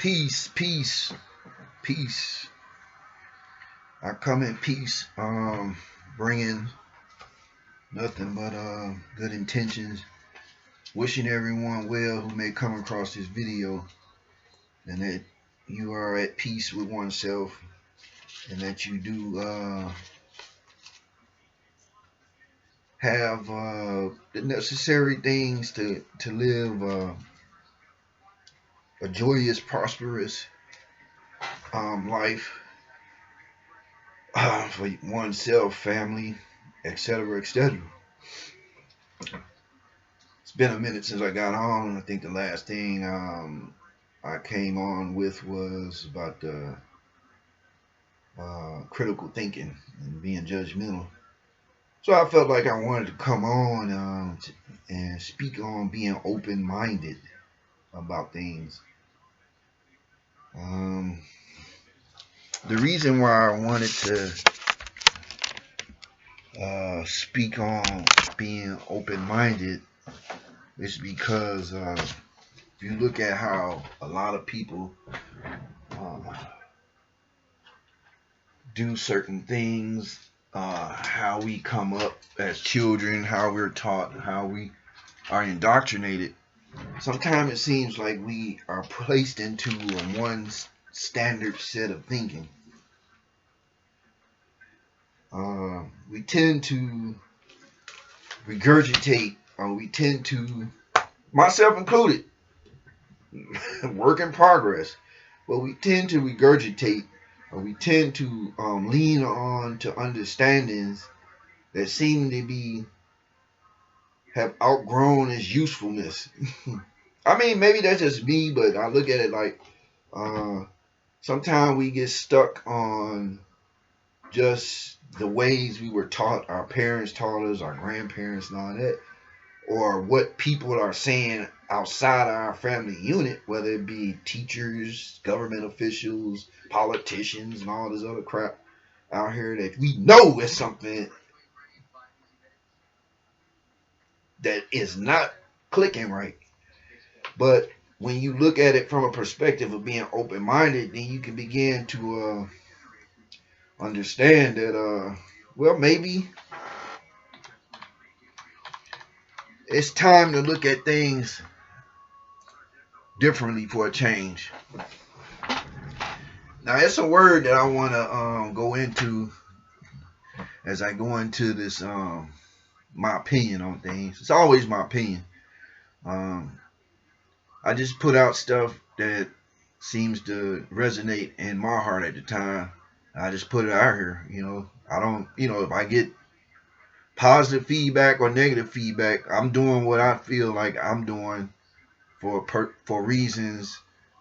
Peace, peace, peace. I come in peace, bringing nothing but good intentions. Wishing everyone well who may come across this video, and that you are at peace with oneself, and that you do have the necessary things to live a joyous, prosperous life for oneself, family, etc., etc. It's been a minute since I got on. I think the last thing I came on with was about the critical thinking and being judgmental. So I felt like I wanted to come on and speak on being open-minded about things. Um, the reason why I wanted to speak on being open-minded is because if you look at how a lot of people uh, do certain things, how we come up as children, how we're taught, how we are indoctrinated. Sometimes it seems like we are placed into one standard set of thinking. We tend to regurgitate, or we tend to, myself included, work in progress, but we tend to regurgitate, or we tend to lean on to understandings that seem to be have outgrown its usefulness. I mean, maybe that's just me, but I look at it like sometimes we get stuck on just the ways we were taught, our parents taught us, our grandparents and all that, or what people are saying outside our family unit, whether it be teachers, government officials, politicians, and all this other crap out here that we know is something that is not clicking right. But when you look at it from a perspective of being open-minded, then you can begin to understand that, well, maybe it's time to look at things differently for a change. Now, it's a word that I want to go into as I go into this, my opinion on things. It's always my opinion. Um, I just put out stuff that seems to resonate in my heart at the time. I just put it out here. I don't, if I get positive feedback or negative feedback, I'm doing what I feel like I'm doing for reasons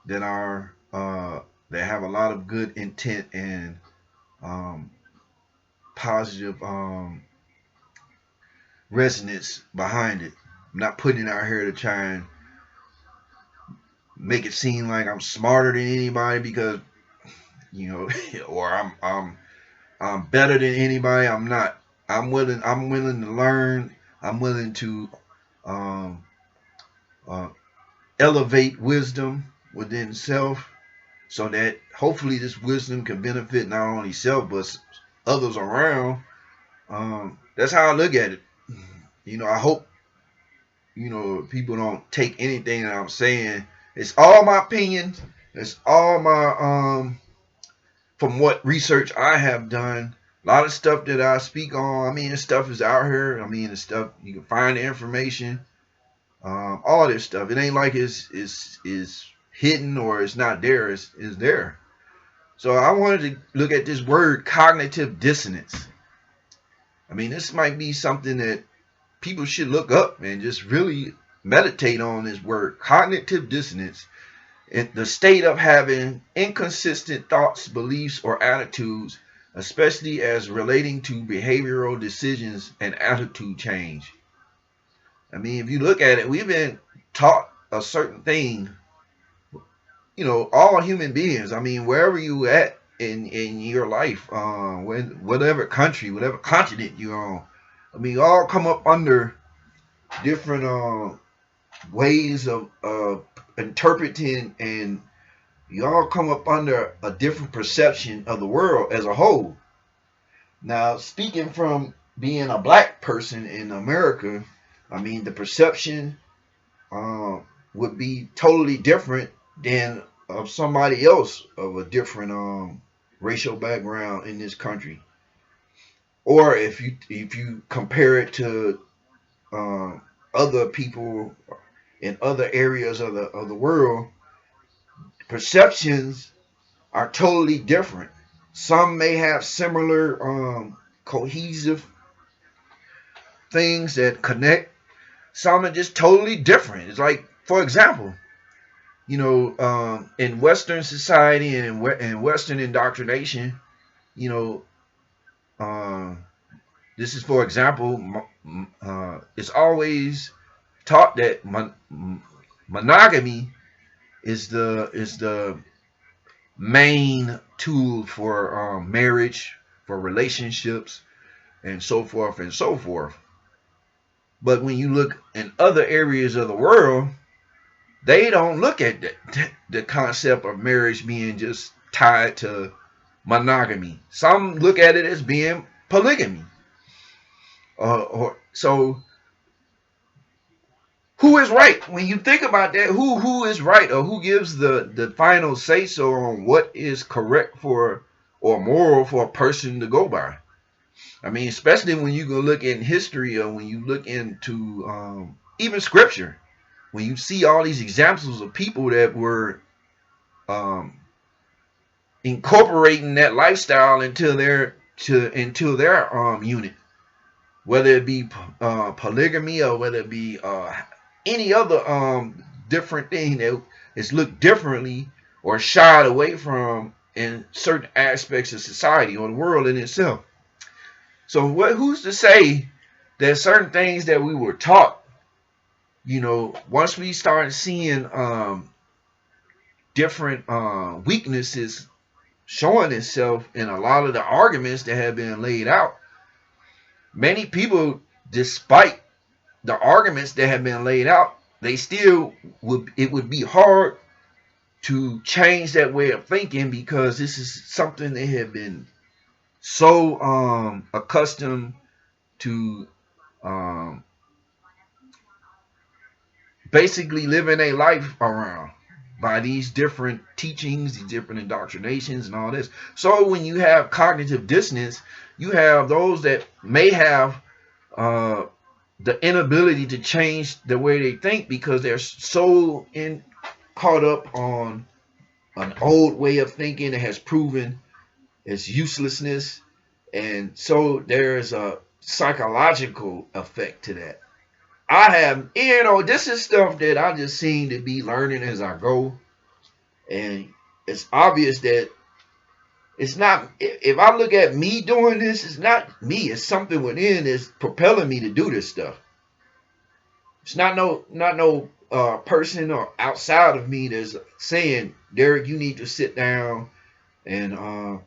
that are that have a lot of good intent and um, positive resonance behind it. I'm not putting it out here to try and make it seem like I'm smarter than anybody because or I'm better than anybody. I'm not. I'm willing to learn. I'm willing to um, uh, elevate wisdom within self, so that hopefully this wisdom can benefit not only self but others around. That's how I look at it. I hope people don't take anything that I'm saying. It's all my opinions. It's all my from what research I have done. A lot of stuff that I speak on. I mean, this stuff is out here. I mean, the stuff you can find the information. All this stuff. It ain't like it's hidden or it's not there. It's there. So I wanted to look at this word cognitive dissonance. I mean, this might be something that people should look up and just really meditate on this word cognitive dissonance. The state of having inconsistent thoughts, beliefs, or attitudes, especially as relating to behavioral decisions and attitude change. I mean, if you look at it, we've been taught a certain thing, all human beings. I mean, wherever you at in your life, whatever country, whatever continent you're on, I mean, all come up under different ways of interpreting and You all come up under a different perception of the world as a whole. Now, speaking from being a black person in America, I mean, the perception would be totally different than of somebody else of a different racial background in this country. Or if you compare it to other people in other areas of the world, perceptions are totally different. Some may have similar cohesive things that connect. Some are just totally different. It's like, for example, in Western society and in Western indoctrination, you know, uh, this is for example, it's always taught that monogamy is the main tool for marriage, for relationships, and so forth and so forth. But when you look in other areas of the world, they don't look at the concept of marriage being just tied to monogamy. Some look at it as being polygamy. So who is right when you think about that? Who is right, or who gives the final say so on what is correct for or moral for a person to go by? I mean, especially when you go look in history or when you look into even scripture, when you see all these examples of people that were um, incorporating that lifestyle into their unit, whether it be polygamy or whether it be any other different thing that is looked differently or shied away from in certain aspects of society or the world in itself. So who's to say that certain things that we were taught, once we started seeing different weaknesses showing itself in a lot of the arguments that have been laid out, many people, despite the arguments that have been laid out, they still it would be hard to change that way of thinking because this is something they have been so accustomed to um, basically living a life around by these different teachings, these different indoctrinations, and all this. So when you have cognitive dissonance, you have those that may have uh, the inability to change the way they think because they're so caught up on an old way of thinking that has proven its uselessness, and so there's a psychological effect to that. I have, this is stuff that I just seem to be learning as I go. And it's obvious that it's not, if I look at me doing this, it's not me. It's something within that's propelling me to do this stuff. It's not no person or outside of me that's saying, Derek, you need to sit down and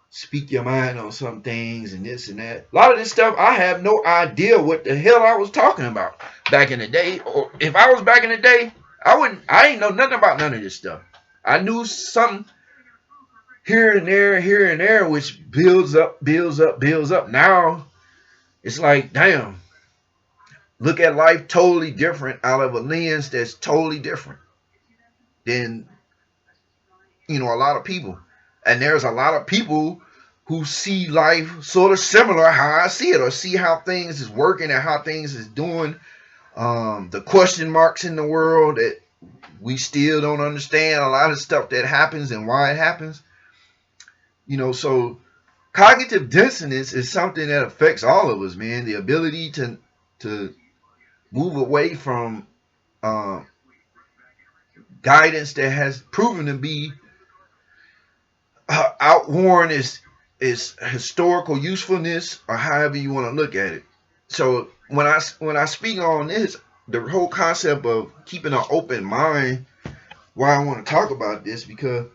speak your mind on some things and this and that. A lot of this stuff, I have no idea what the hell I was talking about back in the day. Or if I was back in the day, I ain't know nothing about none of this stuff. I knew some here and there, which builds up, builds up, builds up. Now it's like, damn, look at life totally different out of a lens that's totally different than, a lot of people. And there's a lot of people who see life sort of similar how I see it, or see how things is working and how things is doing. The question marks in the world that we still don't understand a lot of stuff that happens and why it happens. So cognitive dissonance is something that affects all of us, man. The ability to move away from uh, guidance that has proven to be outworn is historical usefulness, or however you want to look at it. So when I speak on this, the whole concept of keeping an open mind, why I want to talk about this, because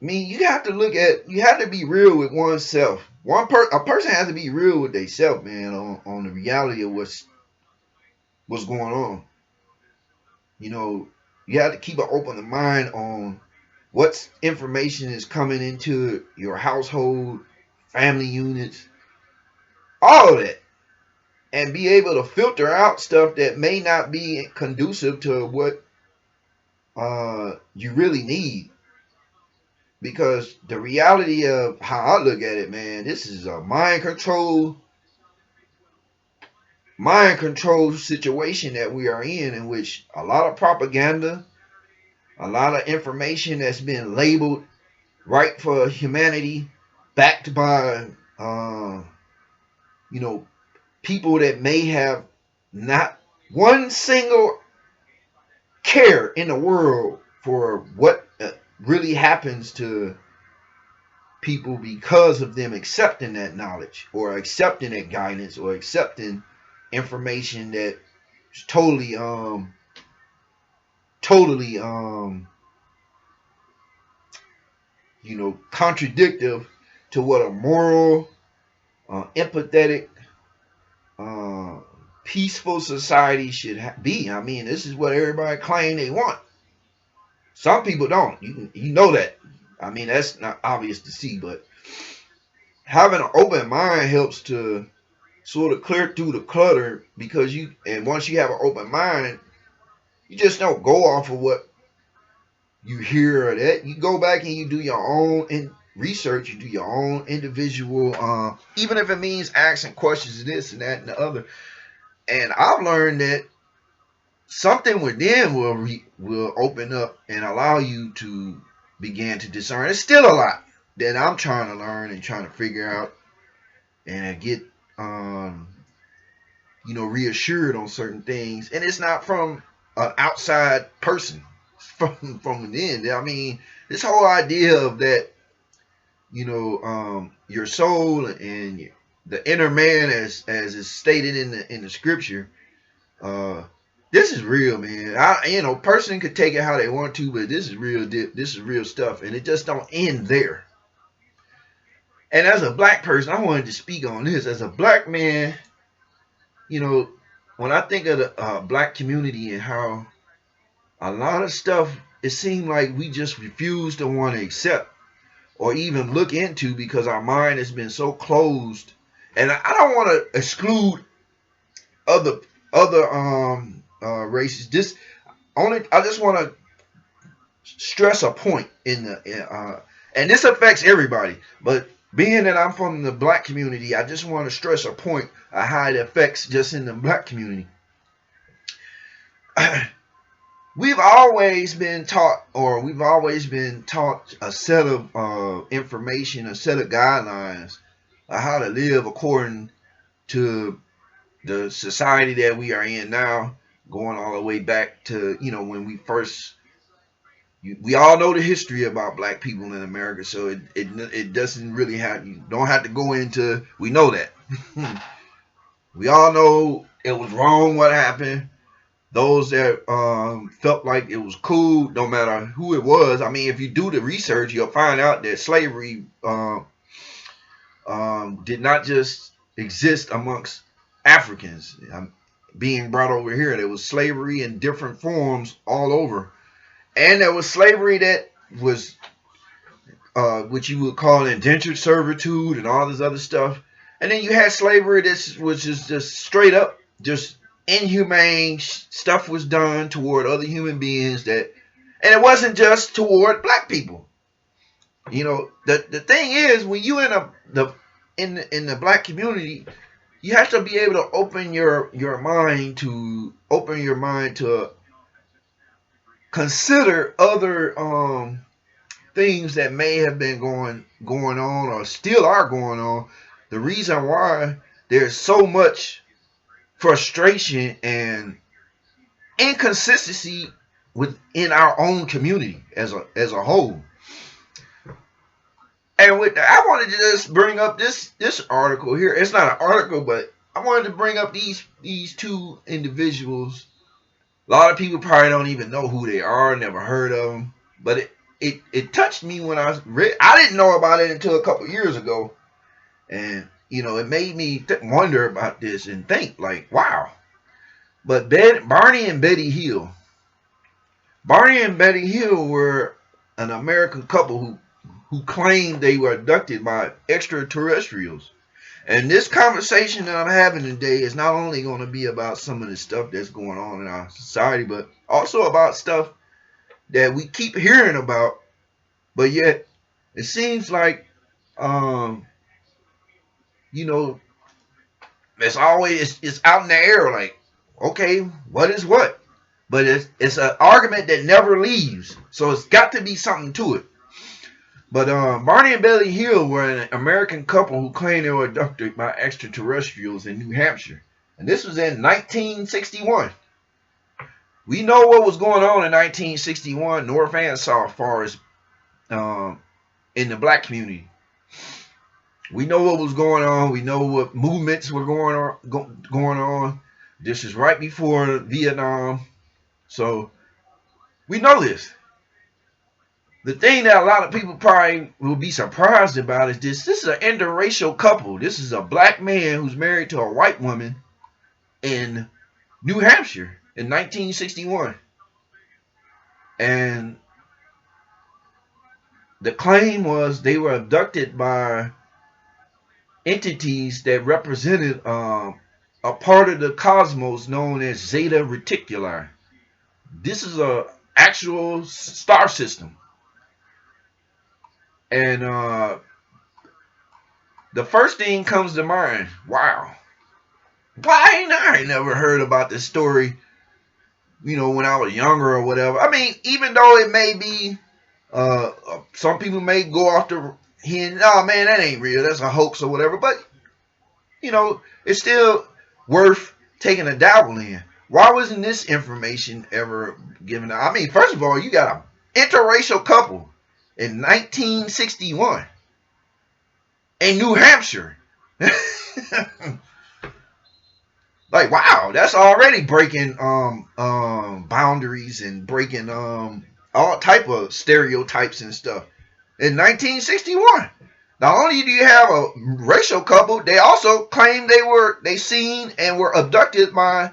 you have to be real with oneself. A person has to be real with themselves, man, on the reality of what's going on. You have to keep an open mind on what information is coming into your household, family units, all of that, and be able to filter out stuff that may not be conducive to what you really need. Because the reality of how I look at it, man, this is a mind control situation that we are in which a lot of propaganda, a lot of information that's been labeled right for humanity, backed by you know, people that may have not one single care in the world for what really happens to people because of them accepting that knowledge or accepting that guidance or accepting information that is totally contradictive to what a moral, empathetic, uh, peaceful society should be. I mean, this is what everybody claim they want. Some people don't. You know that. I mean, that's not obvious to see, but having an open mind helps to sort of clear through the clutter because once you have an open mind, you just don't go off of what you hear or that. You go back and you do your own research, you do your own individual, even if it means asking questions of this and that and the other. And I've learned that something within will open up and allow you to begin to discern. It's still a lot that I'm trying to learn and trying to figure out and get reassured on certain things. And it's not from an outside person. It's from within. I mean, this whole idea of that, your soul and the inner man, as is stated in the scripture, this is real, man. Person could take it how they want to, but this is real. This is real stuff, and it just don't end there. And as a black person, I wanted to speak on this. As a black man, when I think of the black community and how a lot of stuff, it seemed like we just refuse to want to accept or even look into because our mind has been so closed. And I don't want to exclude other races. I just want to stress a point and this affects everybody, but being that I'm from the black community, I just want to stress a point of how it affects just in the black community. We've always been taught a set of information, a set of guidelines of how to live according to the society that we are in now, going all the way back to when we all know the history about black people in America, so it doesn't really you don't have to go into. We know that. We all know it was wrong what happened. Those that felt like it was cool, no matter who it was. I mean, if you do the research, you'll find out that slavery did not just exist amongst Africans being brought over here. There was slavery in different forms all over. And there was slavery that was what you would call indentured servitude and all this other stuff. And then you had slavery that was just straight up, just inhumane stuff was done toward other human beings and it wasn't just toward black people. The thing is, when you in the black community, you have to be able to open your mind to consider other things that may have been going on or still are going on. The reason why there's so much frustration and inconsistency within our own community as a whole. And I wanted to just bring up this article here. It's not an article, but I wanted to bring up these two individuals. A lot of people probably don't even know who they are, never heard of them. But it touched me when I read. I didn't know about it until a couple years ago. And, it made me wonder about this and think, like, wow. But Barney and Betty Hill. Barney and Betty Hill were an American couple who claimed they were abducted by extraterrestrials. And this conversation that I'm having today is not only going to be about some of the stuff that's going on in our society, but also about stuff that we keep hearing about, but yet it seems like, um, you know, it's always it's out in the air. Like, okay, what is what? But it's an argument that never leaves. So it's got to be something to it. But Barney and Betty Hill were an American couple who claimed they were abducted by extraterrestrials in New Hampshire. And this was in 1961. We know what was going on in 1961, north and south, as far as in the black community. We know what was going on. We know what movements were going on. This is right before Vietnam. So we know this. The thing that a lot of people probably will be surprised about is this. This is an interracial couple. This is a black man who's married to a white woman in New Hampshire in 1961. And the claim was they were abducted by entities that represented a part of the cosmos known as Zeta Reticuli. This is a actual star system. And the first thing comes to mind, wow. Why ain't I never heard about this story, when I was younger or whatever. I mean, even though it may be, some people may go off the here, oh man, that ain't real, that's a hoax or whatever, but, it's still worth taking a dabble in. Why wasn't this information ever given out? I mean, first of all, you got an interracial couple in 1961 in New Hampshire. Like, wow, that's already breaking boundaries and breaking all type of stereotypes and stuff. In 1961, not only do you have a racial couple, they also claim they seen and were abducted by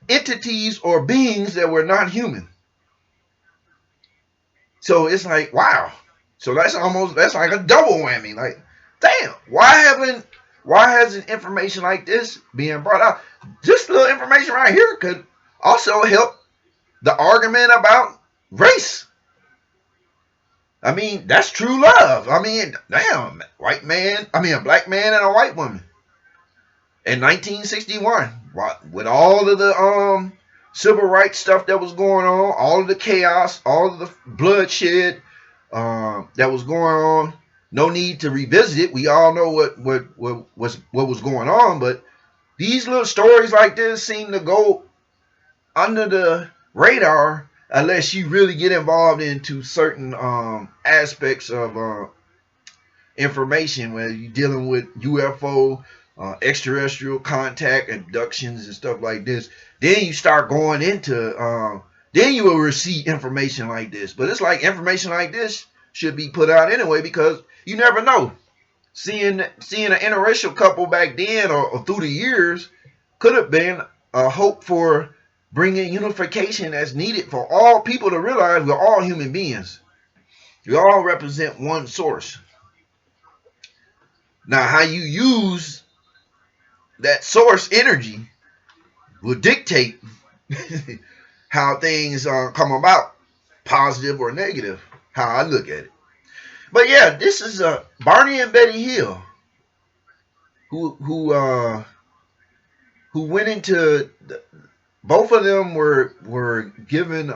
entities or beings that were not human. So it's like, wow. So that's like a double whammy. Like, damn, why hasn't information like this being brought out? This little information right here could also help the argument about race. I mean, that's true love. I mean, damn, a black man and a white woman in 1961, with all of the civil rights stuff that was going on, all of the chaos, all of the bloodshed that was going on. No need to revisit it. We all know what was going on, but these little stories like this seem to go under the radar unless you really get involved into certain aspects of information, where you're dealing with UFO, extraterrestrial contact, abductions, and stuff like this. Then you start going into, then you will receive information like this. But it's like information like this should be put out anyway, because you never know. Seeing an interracial couple back then or through the years could have been a hope for bringing unification that's needed for all people to realize we're all human beings. We all represent one source. Now, how you use that source energy will dictate how things come about, positive or negative, how I look at it. But yeah, this is Barney and Betty Hill, who went into both of them were given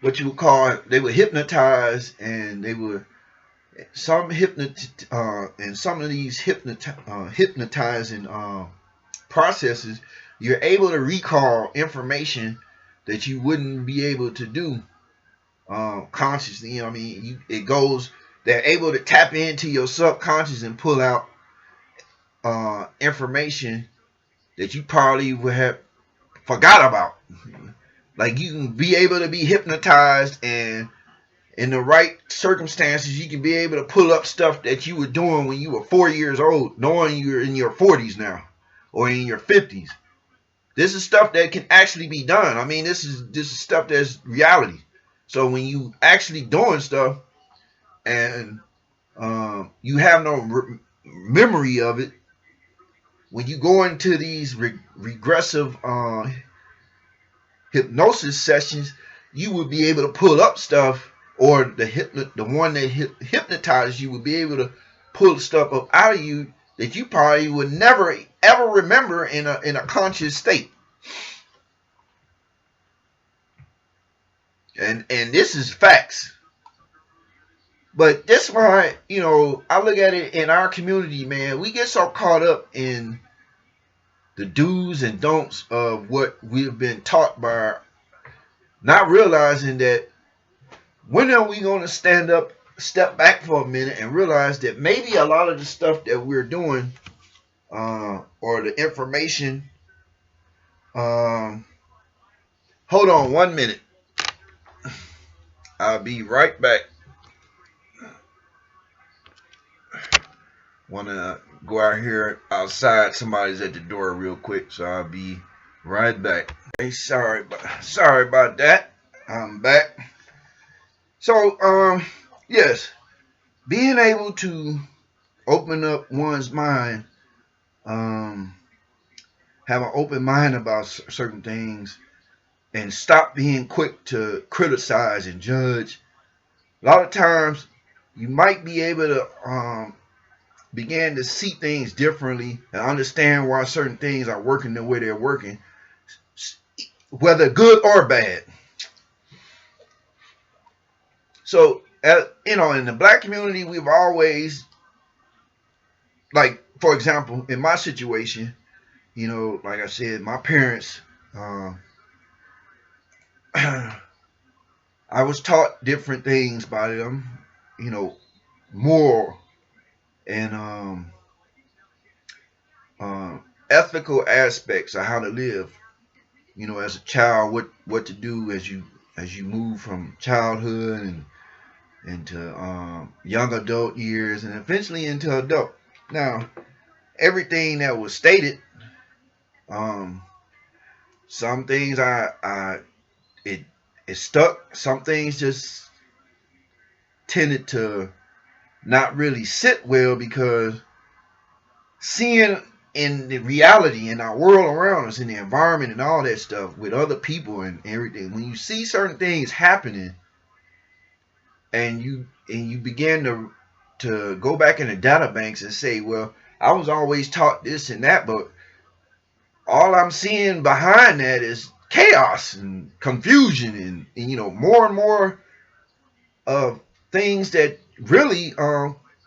what you would call, they were hypnotized, and they were some and some of these hypnotizing processes, you're able to recall information that you wouldn't be able to do consciously. I mean, they're able to tap into your subconscious and pull out information that you probably would have forgot about. Like, you can be able to be hypnotized, and in the right circumstances, you can be able to pull up stuff that you were doing when you were 4 years old, knowing you're in your 40s now or in your 50s. This is stuff that can actually be done. I mean, this is stuff that's reality. So when you actually doing stuff and you have no memory of it, when you go into these regressive hypnosis sessions, you would be able to pull up stuff, or the one that hypnotizes you would be able to pull stuff up out of you that you probably would never ever remember in a conscious state. And this is facts. But that's why, I look at it in our community, man. We get so caught up in the do's and don'ts of what we've been taught by, not realizing that when are we going to step back for a minute and realize that maybe a lot of the stuff that we're doing, or the information, hold on 1 minute. I'll be right back. Want to go out here outside. Somebody's at the door real quick, so I'll be right back. Hey, sorry about that. I'm back. So, yes, being able to open up one's mind, have an open mind about certain things, and stop being quick to criticize and judge. A lot of times, you might be able to begin to see things differently and understand why certain things are working the way they're working, whether good or bad. So, in the black community, we've always, like, for example, in my situation, like I said, my parents, I was taught different things by them, moral and ethical aspects of how to live. As a child, what to do as you move from childhood and into young adult years and eventually into adult. Now, everything that was stated, some things it stuck. Some things just tended to not really sit well, because seeing in the reality in our world around us, in the environment and all that stuff with other people and everything, when you see certain things happening and you begin to go back in the data banks and say, well, I was always taught this and that, but all I'm seeing behind that is chaos and confusion and more and more of things that really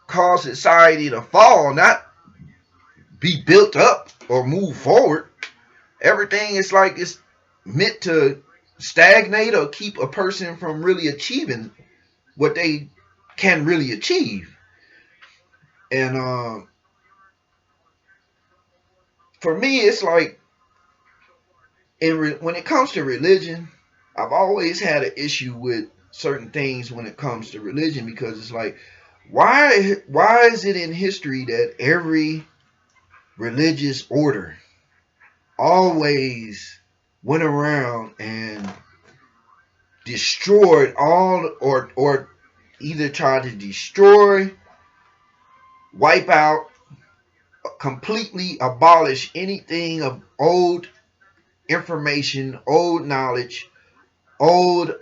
cause society to fall, not be built up or move forward. Everything is like it's meant to stagnate or keep a person from really achieving what they can really achieve. And for me, it's like when it comes to religion, I've always had an issue with certain things when it comes to religion, because it's like, why is it in history that every religious order always went around and destroyed all, or either tried to destroy, wipe out, completely abolish anything of old information, old knowledge, old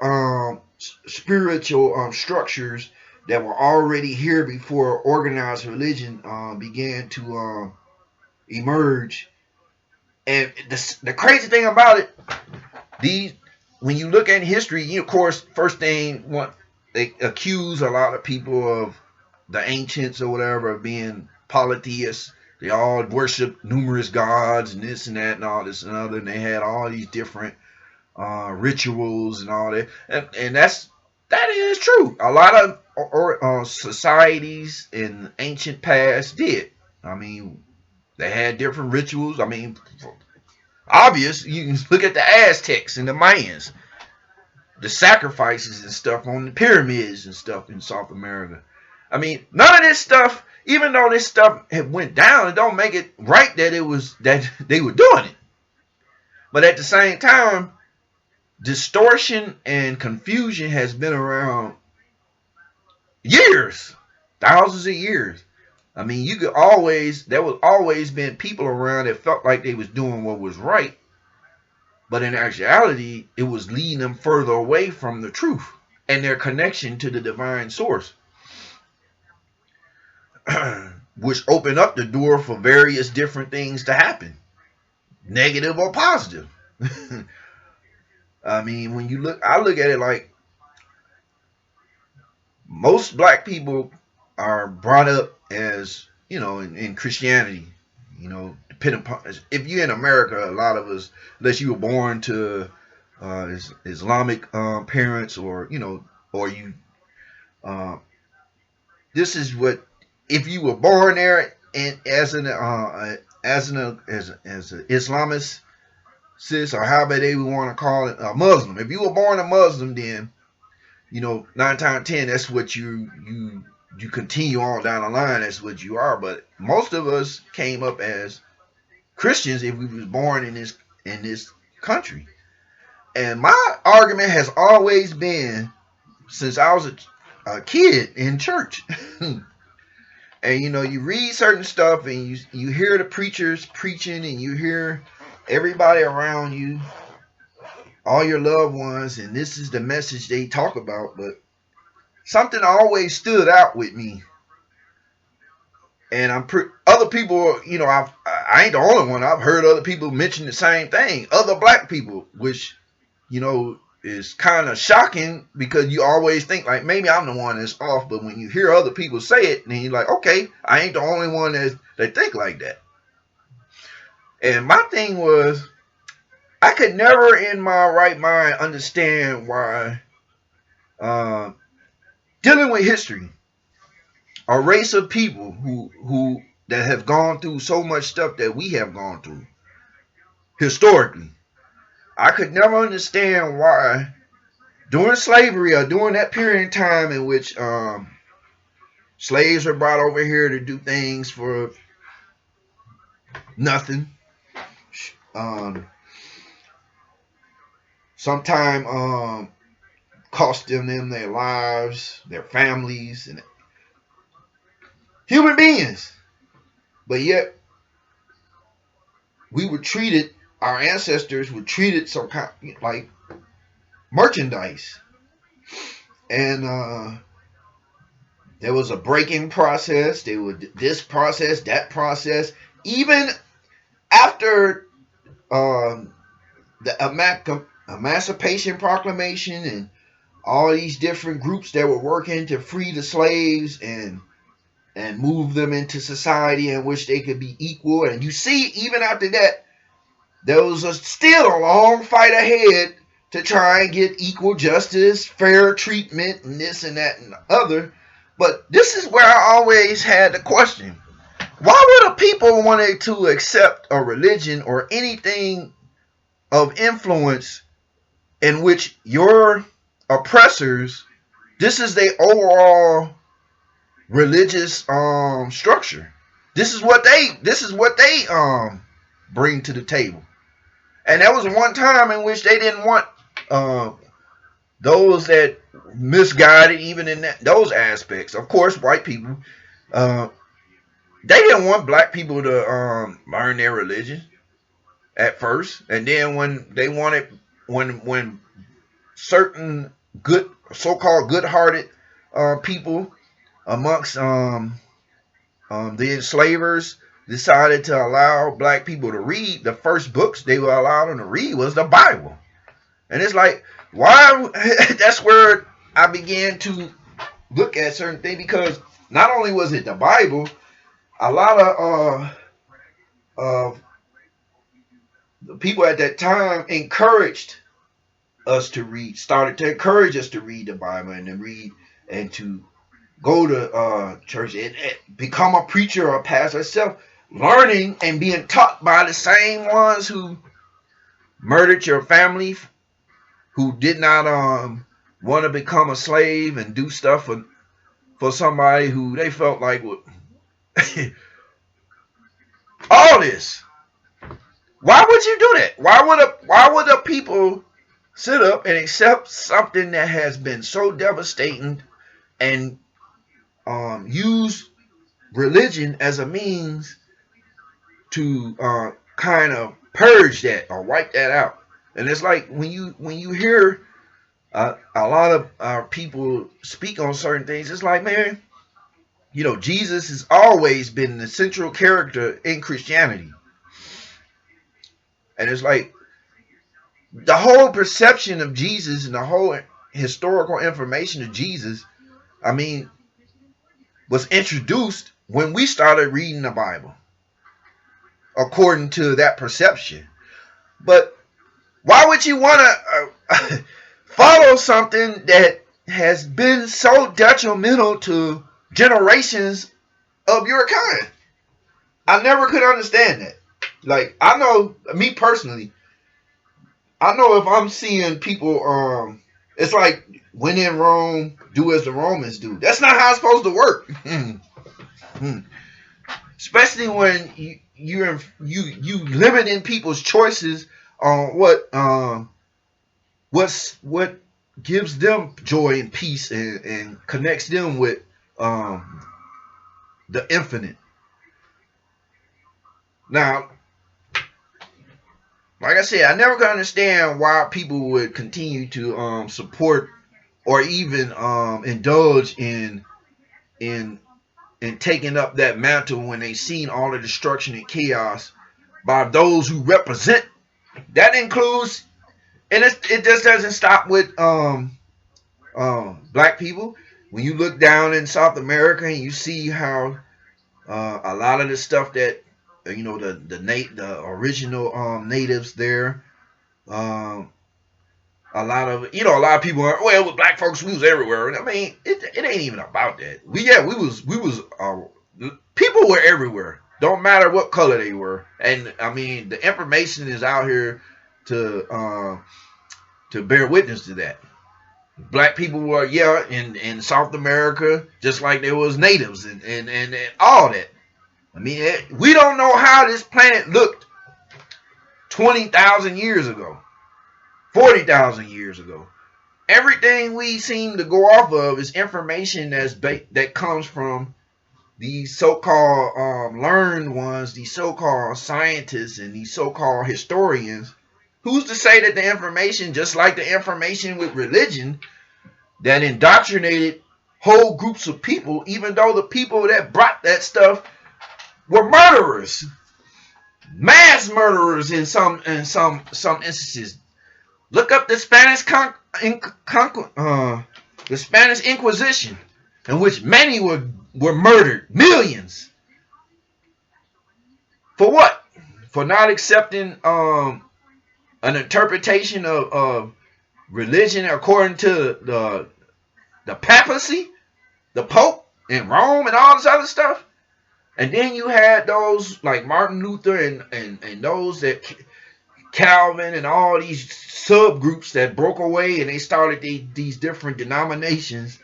spiritual structures that were already here before organized religion began to emerge. And the crazy thing about it, when you look at history, of course, first thing, they accuse a lot of people of the ancients or whatever of being polytheists. They all worshiped numerous gods and this and that and all this and other, and they had all these different rituals and all that, and that is true. A lot of societies in ancient past did. I mean, they had different rituals. I mean, obvious. You can look at the Aztecs and the Mayans, the sacrifices and stuff on the pyramids and stuff in South America. I mean, none of this stuff, even though this stuff had went down, it don't make it right that they were doing it. But at the same time, distortion and confusion has been around years, thousands of years. I mean, there was always been people around that felt like they was doing what was right, but in actuality, it was leading them further away from the truth and their connection to the divine source, which opened up the door for various different things to happen, negative or positive. I mean, I look at it like most black people are brought up as, in Christianity, depending upon, if you're in America, a lot of us, unless you were born to Islamic parents, or you, uh, this is what, if you were born there and as an Islamist sis, or however they would want to call it, a Muslim. If you were born a Muslim, then 9 times 10, that's what you continue on down the line. That's what you are. But most of us came up as Christians if we was born in this country. And my argument has always been, since I was a kid in church, and you read certain stuff, and you hear the preachers preaching, and you hear everybody around you, all your loved ones, and this is the message they talk about. But something always stood out with me, and other people, I ain't the only one. I've heard other people mention the same thing. Other black people, which is kind of shocking, because you always think like maybe I'm the one that's off. But when you hear other people say it, then you're like, okay, I ain't the only one that think like that. And my thing was, I could never in my right mind understand why, dealing with history, a race of people who that have gone through so much stuff that we have gone through historically, I could never understand why during slavery, or during that period of time in which slaves were brought over here to do things for nothing, sometime costing them their lives, their families, and human beings. But yet, our ancestors were treated some kind like merchandise. And there was a breaking process. They would this process, that process. Even after the Emancipation Proclamation and all these different groups that were working to free the slaves and move them into society in which they could be equal. And you see, even after that, there was still a long fight ahead to try and get equal justice, fair treatment, and this and that and the other. But this is where I always had the question. Why would a people wanted to accept a religion or anything of influence in which your oppressors, this is their overall religious structure. This is what they bring to the table. And there was one time in which they didn't want those that misguided, even in those aspects. Of course, white people, they didn't want black people to learn their religion at first, and then when certain good, so-called good-hearted people amongst the enslavers decided to allow black people to read, the first books they were allowed them to read was the Bible. And it's like, why? That's where I began to look at certain things, because not only was it the Bible, a lot of the people at that time started to encourage us to read the Bible and to read and to go to church and become a preacher or a pastor itself, learning and being taught by the same ones who murdered your family, who did not want to become a slave and do stuff for somebody who they felt like would all this. Why would you do that? Why would a people sit up and accept something that has been so devastating and use religion as a means to kind of purge that or wipe that out. And it's like when you hear a lot of our people speak on certain things, it's like, man, Jesus has always been the central character in Christianity. And it's like the whole perception of Jesus and the whole historical information of Jesus, I mean, was introduced when we started reading the Bible, according to that perception. But why would you want to follow something that has been so detrimental to generations of your kind? I never could understand that. Like, I know, me personally, I know if I'm seeing people, it's like, when in Rome, do as the Romans do. That's not how it's supposed to work. Especially when you limiting people's choices on what gives them joy and peace and connects them with the infinite. Now, like I said, I never could understand why people would continue to support or even indulge in taking up that mantle when they seen all the destruction and chaos by those who represent. That includes, and it just doesn't stop with black people. When you look down in South America and you see how a lot of the stuff that the original natives there, um, a lot of people are, well, with black folks we was everywhere. I mean, it ain't even about that. We was people were everywhere. Don't matter what color they were, and I mean the information is out here to bear witness to that. Black people were in South America just like there was natives and all that. I mean, we don't know how this planet looked 20,000 years ago, 40,000 years ago. Everything we seem to go off of is information that comes from these so-called learned ones, these so-called scientists and these so-called historians. Who's to say that the information, just like the information with religion, that indoctrinated whole groups of people, even though the people that brought that stuff were murderers, mass murderers in some instances. Look up the the Spanish Inquisition, in which many were murdered, millions. For what? For not accepting an interpretation of religion according to the papacy, the Pope in Rome, and all this other stuff. And then you had those like Martin Luther and those that Calvin and all these subgroups that broke away and they started these different denominations.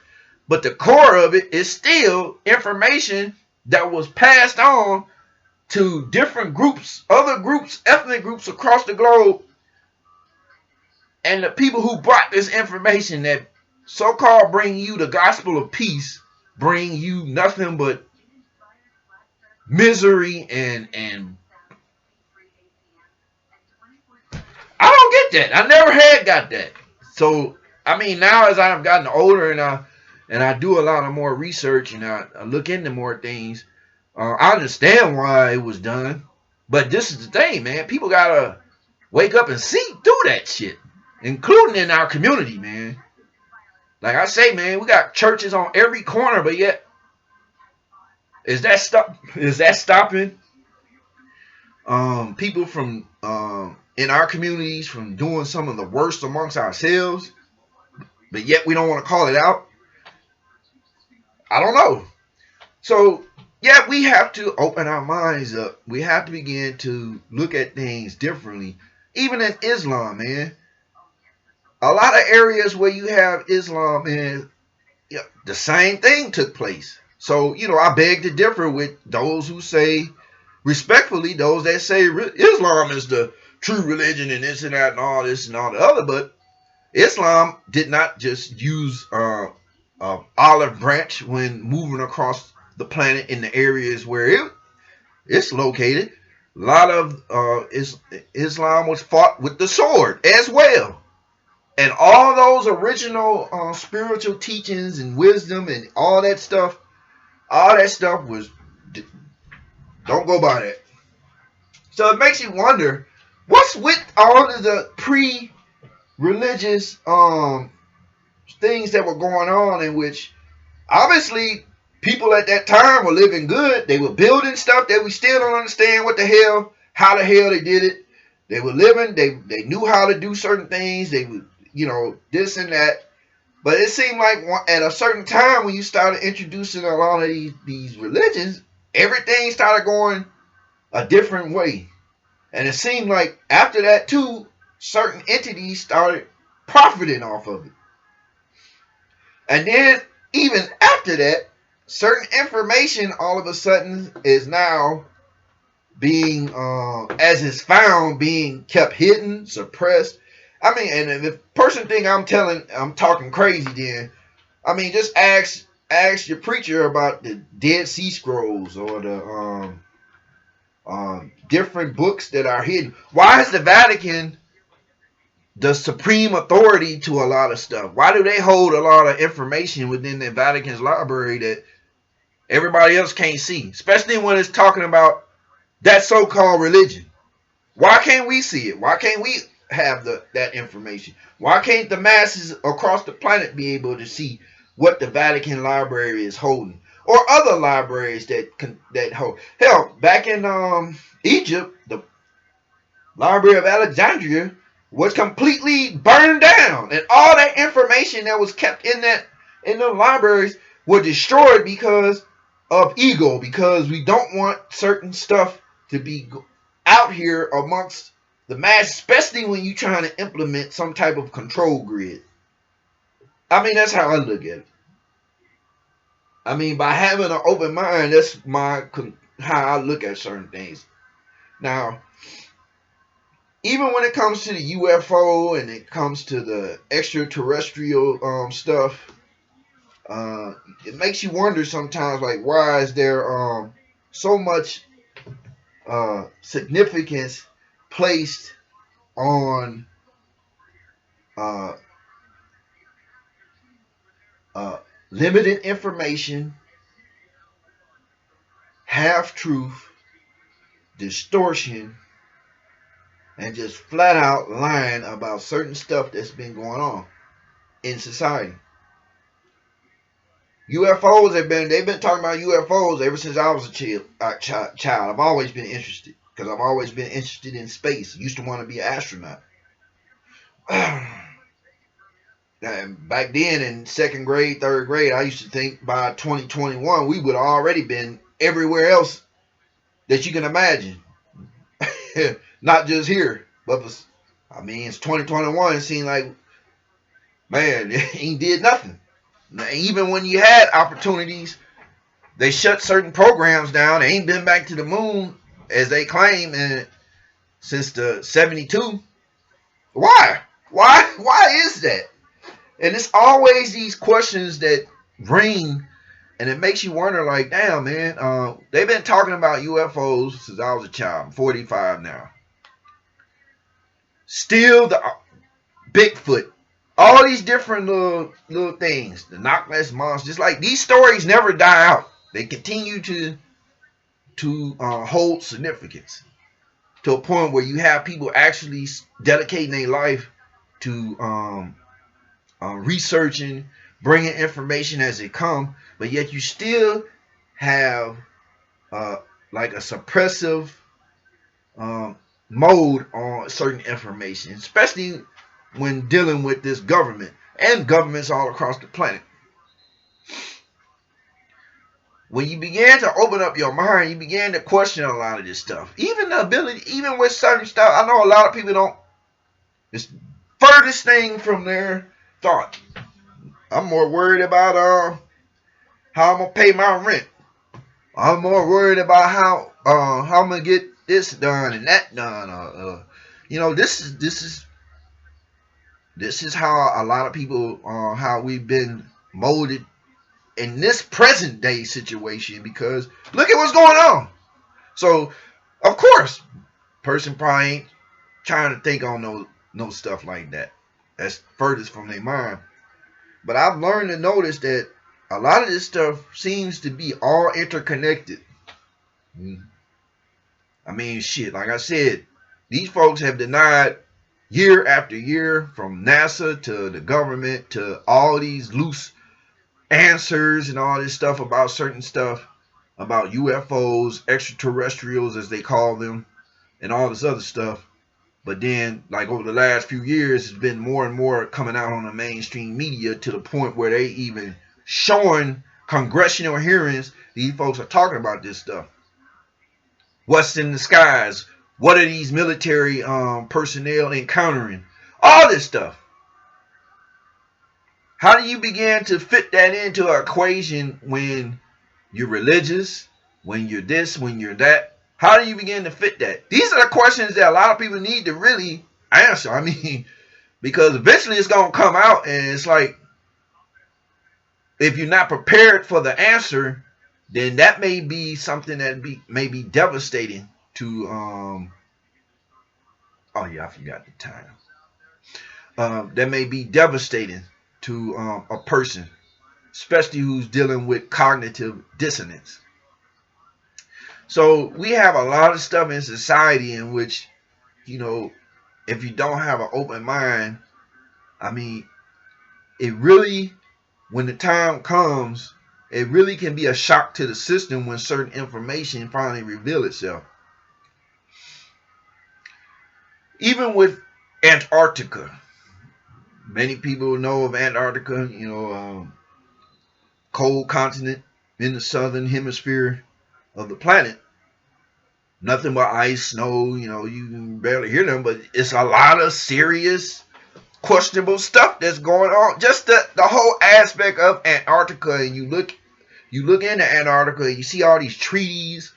But the core of it is still information that was passed on to different groups, other groups, ethnic groups across the globe. And the people who brought this information that so-called bring you the gospel of peace, bring you nothing but misery and I don't get that. I never had got that. So I mean, now as I've gotten older and I do a lot of more research and I look into more things, I understand why it was done. But this is the thing, man. People gotta wake up and see through that shit, including in our community, man. Like I say, man, we got churches on every corner, but yet is that stopping people from in our communities from doing some of the worst amongst ourselves? But yet we don't want to call it out. I don't know. So yeah, we have to open our minds up. We have to begin to look at things differently. Even in Islam, man. A lot of areas where you have Islam, man, the same thing took place. So, I beg to differ with those who say, respectfully, those that say Islam is the true religion and this and that and all this and all the other. But Islam did not just use olive branch when moving across the planet in the areas where it's located. A lot of Islam was fought with the sword as well. And all those original spiritual teachings and wisdom and all that stuff was, don't go by that. So it makes you wonder, what's with all of the pre-religious things that were going on, in which obviously people at that time were living good. They were building stuff that we still don't understand how the hell they did it. They were living, they knew how to do certain things. They would, this and that. But it seemed like at a certain time when you started introducing a lot of these religions, everything started going a different way. And it seemed like after that too, certain entities started profiting off of it. And then even after that, certain information all of a sudden is now being, as it's found, being kept hidden, suppressed. I mean, and if the person think I'm talking crazy, then I mean, just ask your preacher about the Dead Sea Scrolls or the different books that are hidden. Why is the Vatican the supreme authority to a lot of stuff? Why do they hold a lot of information within the Vatican's library that everybody else can't see? Especially when it's talking about that so-called religion. Why can't we see it? Why can't we have that information? Why can't the masses across the planet be able to see what the Vatican library is holding, or other libraries that hold? Hell, back in Egypt, the Library of Alexandria was completely burned down, and all that information that was kept in the libraries were destroyed because of ego, because we don't want certain stuff to be out here amongst the mass, especially when you're trying to implement some type of control grid. I mean, that's how I look at it. I mean, by having an open mind, that's how I look at certain things. Now, even when it comes to the UFO and it comes to the extraterrestrial stuff, it makes you wonder sometimes, like, why is there so much significance placed on uh, limited information, half truth, distortion, and just flat out lying about certain stuff that's been going on in society. UFOs they've been talking about UFOs ever since I was a child. I've always been interested because I've always been interested in space. I used to want to be an astronaut. And back then in second grade, third grade, I used to think by 2021 we would have already been everywhere else that you can imagine. Not just here, but I mean, it's 2021. It seemed like, man, he did nothing. Even when you had opportunities, they shut certain programs down. They ain't been back to the moon as they claim since the 72. Why? Why is that? And it's always these questions that ring, and it makes you wonder, like, damn, man, they've been talking about UFOs since I was a child. I'm 45 now. Still the Bigfoot, all these different little things, the Loch Ness monster, just like these stories never die out. They continue to hold significance to a point where you have people actually dedicating their life to researching, bringing information as it come, but yet you still have uh, like a suppressive mode on certain information, especially when dealing with this government and governments all across the planet. When you began to open up your mind, you began to question a lot of this stuff. Even the ability, even with certain stuff, I know a lot of people don't. It's furthest thing from their thought. I'm more worried about how I'm gonna pay my rent. I'm more worried about how I'm gonna get this done and that done. This is This is how a lot of people, how we've been molded in this present day situation, because look at what's going on. So, of course, person probably ain't trying to think on no stuff like that. That's furthest from their mind. But I've learned to notice that a lot of this stuff seems to be all interconnected. I mean, shit, like I said, these folks have denied year after year, from NASA to the government to all these loose answers and all this stuff about certain stuff about UFOs, extraterrestrials as they call them, and all this other stuff. But then, like over the last few years, it's been more and more coming out on the mainstream media to the point where they even showing congressional hearings. These folks are talking about this stuff. What's in the skies? What are these military personnel encountering? All this stuff. How do you begin to fit that into an equation when you're religious, when you're this, when you're that? How do you begin to fit that? These are the questions that a lot of people need to really answer. I mean, because eventually it's going to come out, and it's like, if you're not prepared for the answer, then that may be something that may be devastating to oh yeah, I forgot the time. That may be devastating to a person, especially who's dealing with cognitive dissonance. So we have a lot of stuff in society in which, you know, if you don't have an open mind, I mean, it really, when the time comes, it really can be a shock to the system when certain information finally reveal itself. Even with Antarctica, many people know of Antarctica, cold continent in the southern hemisphere of the planet. Nothing but ice, snow, you can barely hear them, but it's a lot of serious, questionable stuff that's going on. Just the whole aspect of Antarctica, and you look into Antarctica, and you see all these treaties,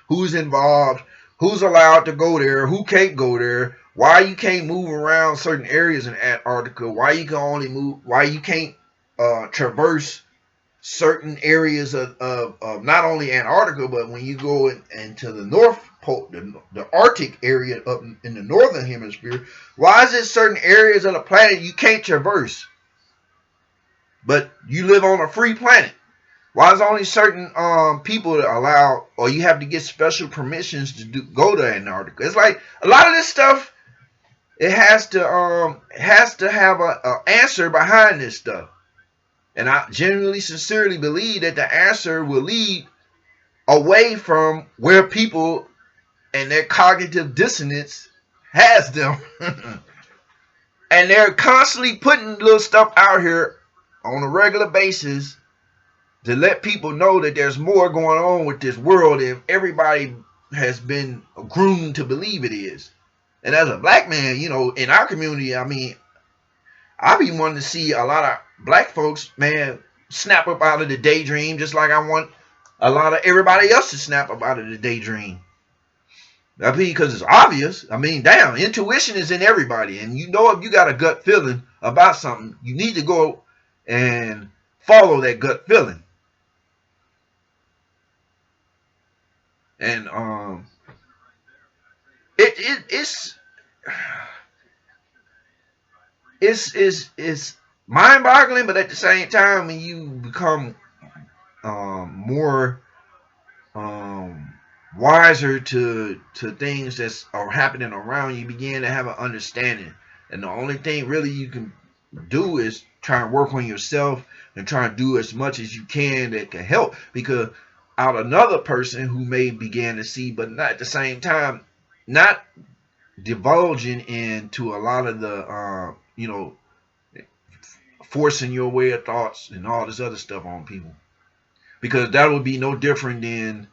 who's involved, who's allowed to go there, who can't go there, why you can't move around certain areas in Antarctica, why you can only move, why you can't traverse certain areas of not only Antarctica, but when you go into the North Pole, the Arctic area up in the northern hemisphere, why is it certain areas of the planet you can't traverse, but you live on a free planet? Why is only certain people allowed, or you have to get special permissions to go to Antarctica? It's like a lot of this stuff. It has to have a answer behind this stuff. And I genuinely, sincerely believe that the answer will lead away from where people and their cognitive dissonance has them. And they're constantly putting little stuff out here on a regular basis to let people know that there's more going on with this world than everybody has been groomed to believe it is. And as a black man, in our community, I mean, I be wanting to see a lot of black folks, man, snap up out of the daydream, just like I want a lot of everybody else to snap up out of the daydream. I mean, because it's obvious. I mean, damn, intuition is in everybody. And if you got a gut feeling about something, you need to go and follow that gut feeling. And it's it's mind-boggling, but at the same time, when you become more wiser to things that are happening around you, begin to have an understanding. And the only thing really you can do is try and work on yourself and try and do as much as you can that can help, because out another person who may begin to see, but not at the same time, not divulging into a lot of the forcing your way of thoughts and all this other stuff on people, because that would be no different than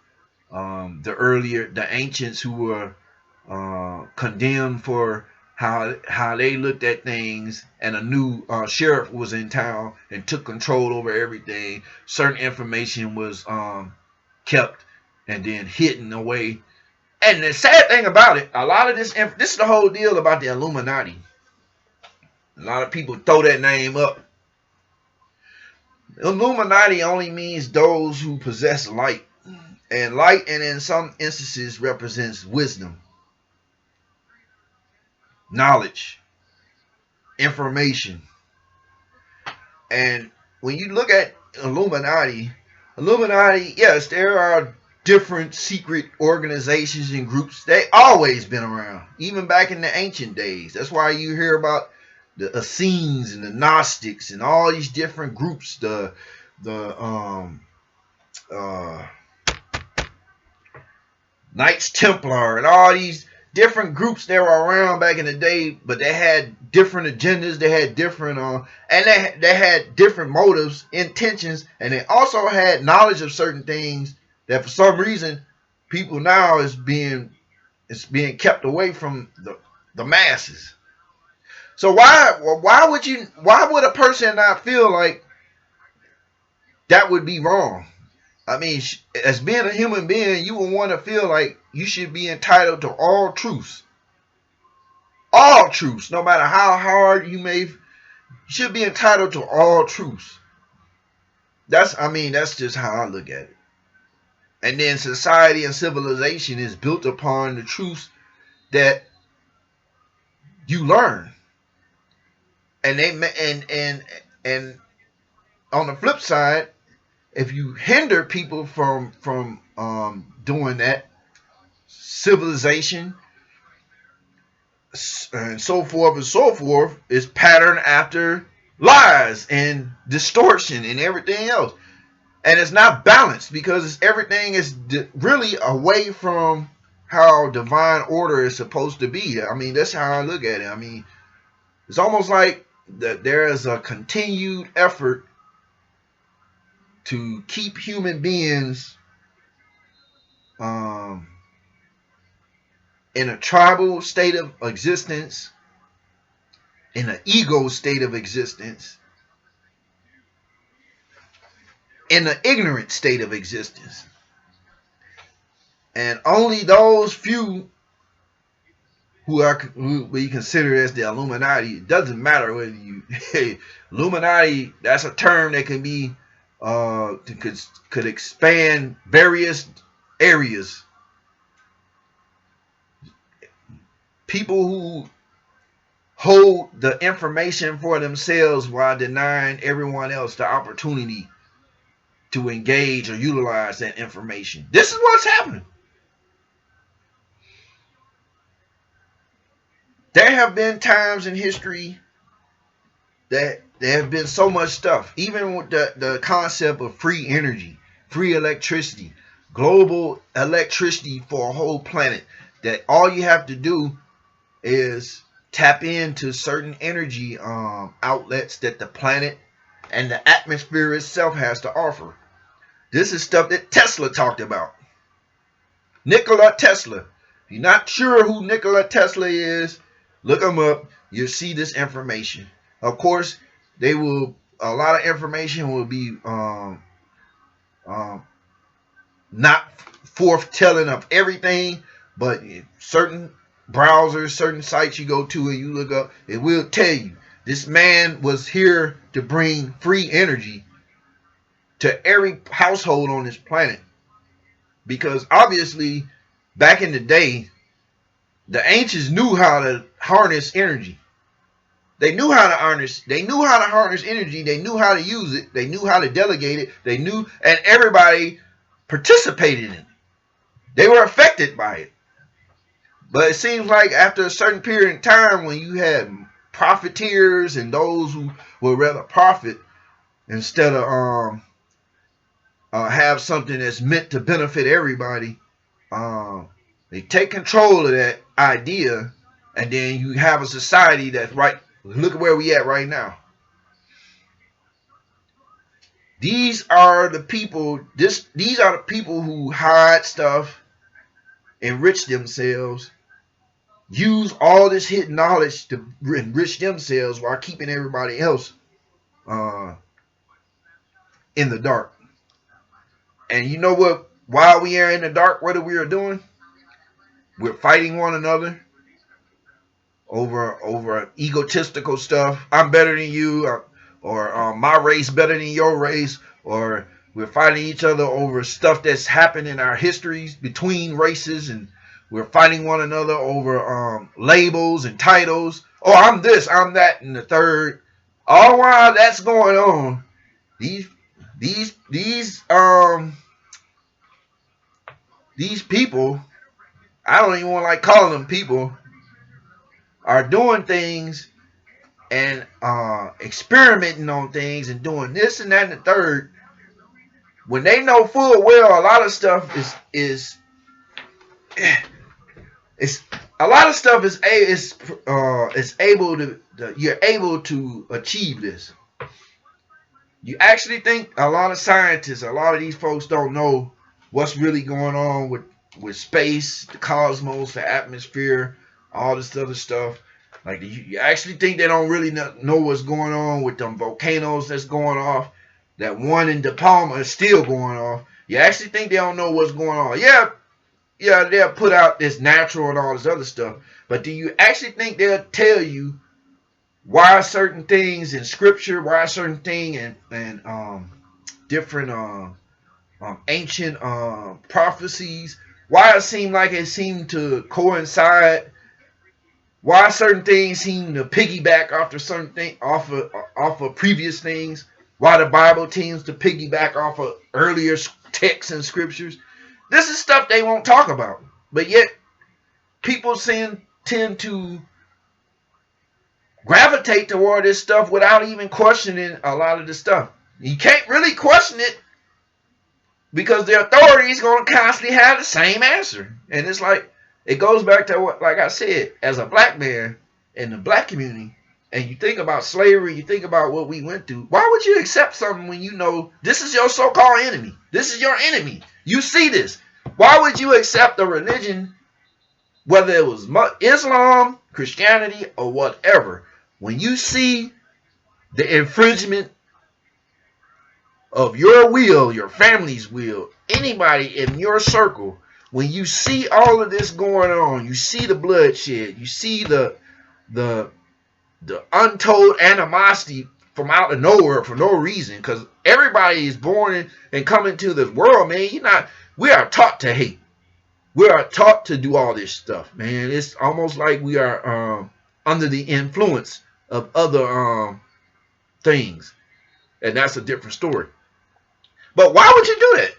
the ancients who were condemned for how they looked at things, and a new sheriff was in town and took control over everything. Certain information was kept and then hidden away. And the sad thing about it, a lot of this is the whole deal about the Illuminati. A lot of people throw that name up. Illuminati only means those who possess light. And light, and in some instances, represents wisdom, knowledge, information. And when you look at Illuminati, yes, there are different secret organizations and groups. They always been around, even back in the ancient days. That's why you hear about the Essenes and the Gnostics and all these different groups. The uh, Knights Templar and all these different groups that were around back in the day, but they had different agendas. They had different and they had different motives, intentions, and they also had knowledge of certain things that for some reason people now is being kept away from the masses. So why would a person not feel like that would be wrong? I mean, as being a human being, you would want to feel like you should be entitled to all truths, no matter how hard you should be entitled to all truths. That's just how I look at it. And then society and civilization is built upon the truths that you learn. And and on the flip side, if you hinder people from doing that, civilization and so forth is patterned after lies and distortion and everything else, and it's not balanced because everything is really away from how divine order is supposed to be. I mean, that's how I look at it. I mean, it's almost like that there is a continued effort to keep human beings um, in a tribal state of existence, in an ego state of existence, in an ignorant state of existence. And only those few who we consider as the Illuminati, it doesn't matter whether you hey, Illuminati, that's a term that can be could expand various areas. People who hold the information for themselves while denying everyone else the opportunity to engage or utilize that information. This is what's happening. There have been times in history that there have been so much stuff, even with the concept of free energy, free electricity, global electricity for a whole planet, that all you have to do is tap into certain energy outlets that the planet and the atmosphere itself has to offer. This is stuff that Tesla talked about. Nikola Tesla. If you're not sure who Nikola Tesla is, look him up. You'll see this information. Of course, a lot of information will be um, not forth-telling of everything, but certain browsers, certain sites you go to and you look up, it will tell you this man was here to bring free energy to every household on this planet. Because obviously, back in the day, the ancients knew how to harness energy. They knew how to harness. They knew how to harness energy. They knew how to use it. They knew how to delegate it. They knew, and everybody participated in it. They were affected by it. But it seems like after a certain period of time, when you had profiteers and those who would rather profit instead of have something that's meant to benefit everybody, they take control of that idea, and then you have a society that's right. Look at where we at right now. These are the people. These are the people who hide stuff, enrich themselves, use all this hidden knowledge to enrich themselves while keeping everybody else uh, in the dark. And you know what? While we are in the dark, what we are doing? We're fighting one another. over egotistical stuff. I'm better than you, or my race better than your race, or we're fighting each other over stuff that's happened in our histories between races, and we're fighting one another over labels and titles. Oh, I'm this, I'm that, and the third. All while that's going on, these these these um these people, I don't even want to like calling them people, are doing things and experimenting on things and doing this and that and the third, when they know full well a lot of stuff is a lot of stuff is able to, you're able to achieve this. You actually think a lot of scientists, a lot of these folks don't know what's really going on with space, the cosmos, the atmosphere, all this other stuff. Like, you actually think they don't really know what's going on with them volcanoes that's going off? That one in De Palma is still going off. You actually think they don't know what's going on? Yeah, they'll put out this natural and all this other stuff. But do you actually think they'll tell you why certain things in scripture, why certain thing and different ancient prophecies, why it seemed to coincide, why certain things seem to piggyback after certain thing off of previous things, why the Bible tends to piggyback off of earlier texts and scriptures. This is stuff they won't talk about, but yet people tend to gravitate toward this stuff without even questioning a lot of the stuff. You can't really question it because the authority is going to constantly have the same answer. And it's like, it goes back to what, like I said, as a black man in the black community, and you think about slavery, you think about what we went through, why would you accept something when you know this is your so-called enemy? This is your enemy. You see this. Why would you accept a religion, whether it was Islam, Christianity, or whatever, when you see the infringement of your will, your family's will, anybody in your circle, when you see all of this going on, you see the bloodshed, you see the untold animosity from out of nowhere for no reason, because everybody is born and come into this world, man. We are taught to hate. We are taught to do all this stuff, man. It's almost like we are under the influence of other things, and that's a different story. But why would you do that?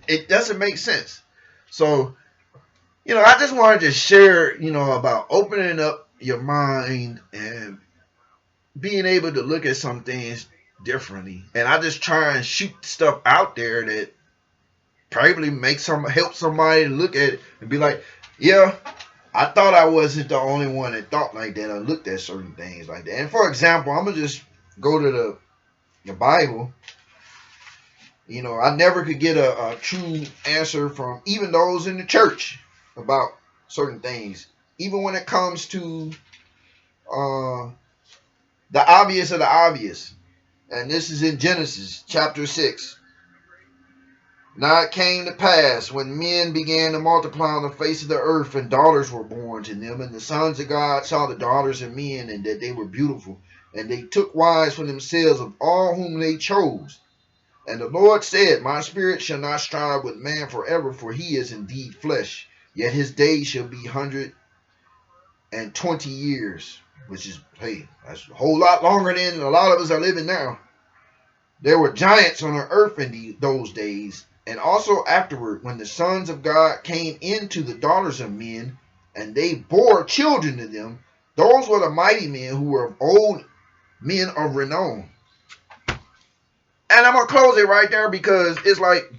It doesn't make sense. So, I just wanted to share, about opening up your mind and being able to look at some things differently. And I just try and shoot stuff out there that probably help somebody look at it and be like, yeah, I thought I wasn't the only one that thought like that. I looked at certain things like that. And for example, I'm gonna just go to the Bible. I never could get a true answer from even those in the church about certain things. Even when it comes to the obvious of the obvious. And this is in Genesis chapter 6. Now it came to pass when men began to multiply on the face of the earth, and daughters were born to them, and the sons of God saw the daughters of men, and that they were beautiful, and they took wives for themselves of all whom they chose. And the Lord said, my spirit shall not strive with man forever, for he is indeed flesh, yet his days shall be 120 years, which is, hey, that's a whole lot longer than a lot of us are living now. There were giants on the earth in those days, and also afterward, when the sons of God came into the daughters of men, and they bore children to them, those were the mighty men who were old men of renown. And I'm going to close it right there because it's like,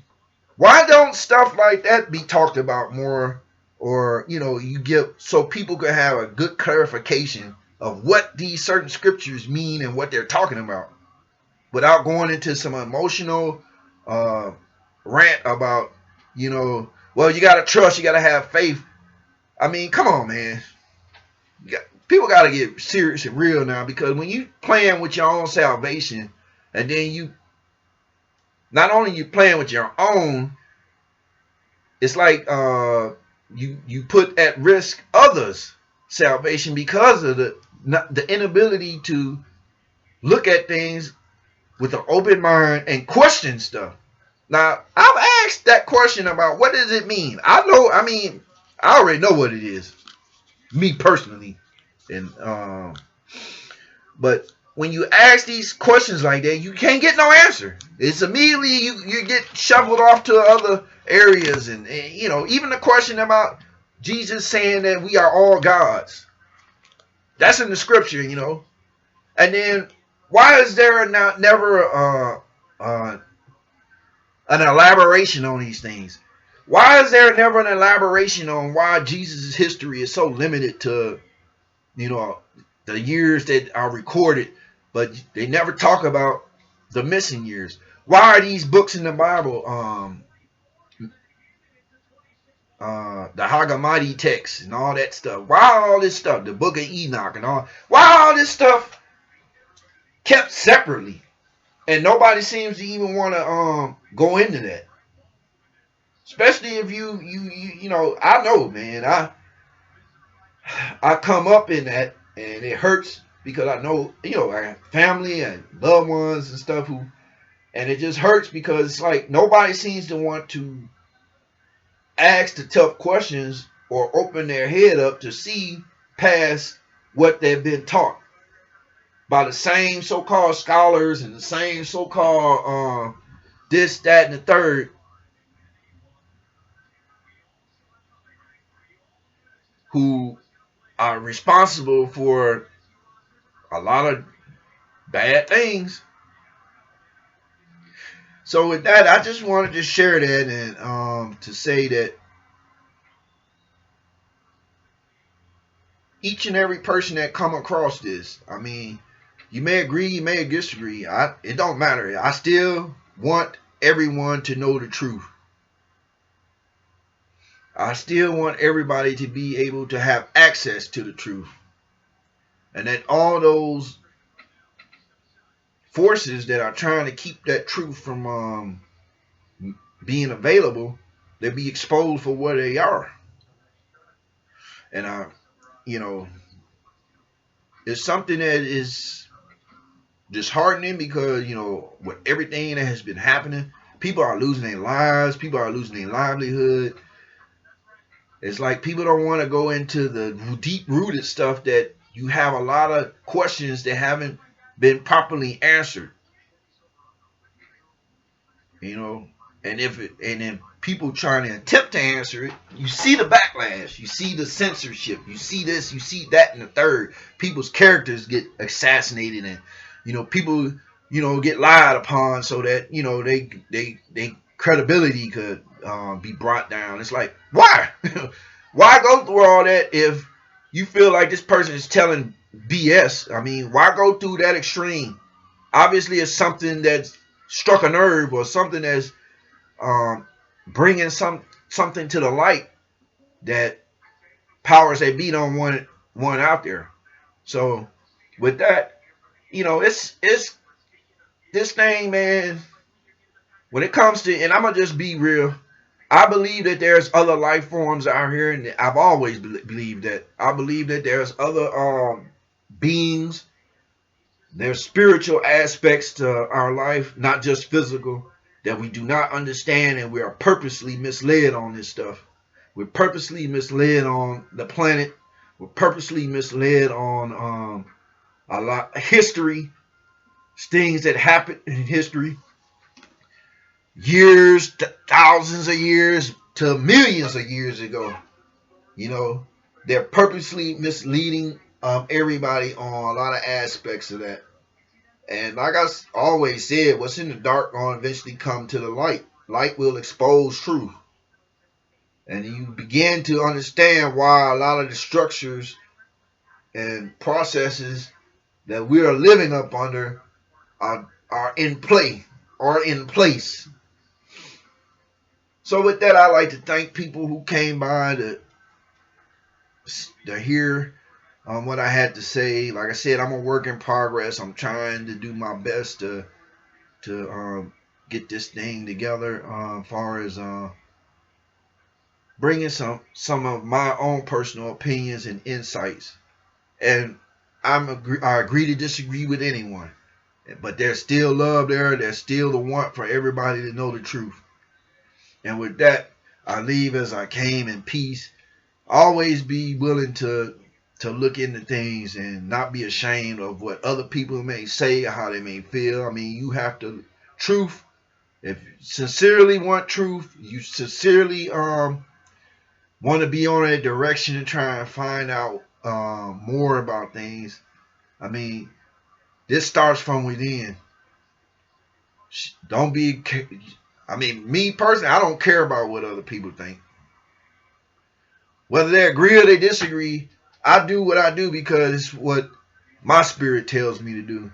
why don't stuff like that be talked about more? Or, you give so people could have a good clarification of what these certain scriptures mean and what they're talking about, without going into some emotional rant about, well, you got to trust, you got to have faith. I mean, come on, man. People got to get serious and real now, because when you playing with your own salvation, and then not only you playing with your own, it's like you put at risk others' salvation because of the inability to look at things with an open mind and question stuff. Now, I've asked that question about what does it mean? I already know what it is, me personally. And but when you ask these questions like that, you can't get no answer. It's immediately you get shuffled off to other areas, and even the question about Jesus saying that we are all gods. That's in the scripture. And then why is there never an elaboration on these things? Why is there never an elaboration on why Jesus' history is so limited to, the years that are recorded, but they never talk about the missing years? Why are these books in the Bible, the Haggadah text and all that stuff? Why all this stuff, the Book of Enoch and all? Why all this stuff kept separately, and nobody seems to even want to go into that? Especially if I know, man, I come up in that, and it hurts because I know, I have family and loved ones and stuff and it just hurts because it's like nobody seems to want to ask the tough questions or open their head up to see past what they've been taught by the same so-called scholars and the same so-called this, that, and the third, who are responsible for a lot of bad things. So with that, I just wanted to share that, and to say that each and every person that come across this, you may agree, you may disagree. It don't matter. I still want everyone to know the truth. I still want everybody to be able to have access to the truth. And that all those forces that are trying to keep that truth from being available, they be exposed for what they are. And it's something that is disheartening because, with everything that has been happening, people are losing their lives, people are losing their livelihood. It's like people don't want to go into the deep rooted stuff, that you have a lot of questions that haven't been properly answered. And then people trying to attempt to answer it, you see the backlash, you see the censorship, you see this, you see that, and the third. People's characters get assassinated, and people get lied upon, so that they credibility could be brought down. It's like, why why go through all that if you feel like this person is telling BS? Why go through that extreme? Obviously it's something that's struck a nerve, or something that's bringing something to the light that powers that be don't want out there. So with that, it's this thing, man. When it comes to, and I'm gonna just be real, I believe that there's other life forms out here, and I've always believed that. I believe that there's other beings. There's spiritual aspects to our life, not just physical, that we do not understand, and we are purposely misled on this stuff. We're purposely misled on the planet. We're purposely misled on a lot of history, things that happened in history, years, to thousands of years, to millions of years ago. They're purposely misleading everybody on a lot of aspects of that. And like I always said, what's in the dark going to eventually come to the light. Light will expose truth. And you begin to understand why a lot of the structures and processes that we are living up under are in play or in place. So with that, I'd like to thank people who came by to hear what I had to say. Like I said, I'm a work in progress. I'm trying to do my best to get this thing together, as far as bringing some of my own personal opinions and insights. And I agree to disagree with anyone, but there's still love there. There's still the want for everybody to know the truth. And with that, I leave as I came in peace. Always be willing to look into things and not be ashamed of what other people may say or how they may feel. I mean, you have to truth. If you sincerely want truth, you sincerely want to be on a direction and try and find out more about things. I mean, this starts from within. Don't be. I mean, me personally, I don't care about what other people think. Whether they agree or they disagree, I do what I do because it's what my spirit tells me to do.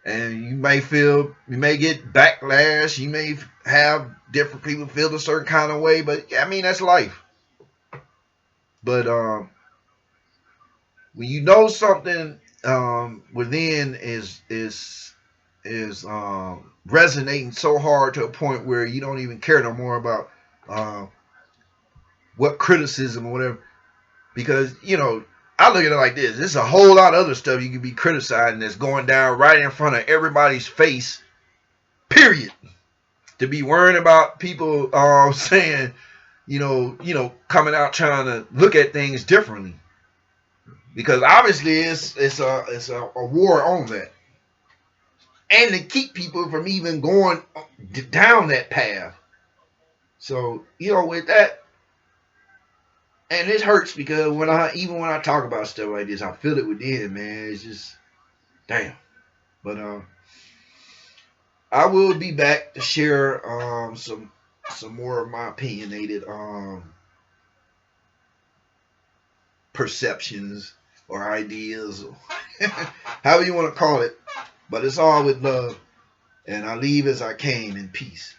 And you may get backlash. You may have different people feel a certain kind of way, but I mean, that's life. But when you know something within is resonating so hard to a point where you don't even care no more about uh, what criticism or whatever, because I look at it like this: there's a whole lot of other stuff you could be criticizing that's going down right in front of everybody's face. Period. To be worrying about people saying, coming out trying to look at things differently, because obviously it's a war on that, and to keep people from even going down that path. So with that, and it hurts because when I talk about stuff like this, I feel it within, man. It's just damn. But I will be back to share some more of my opinionated perceptions or ideas, or however you want to call it. But it's all with love, and I leave as I came in peace.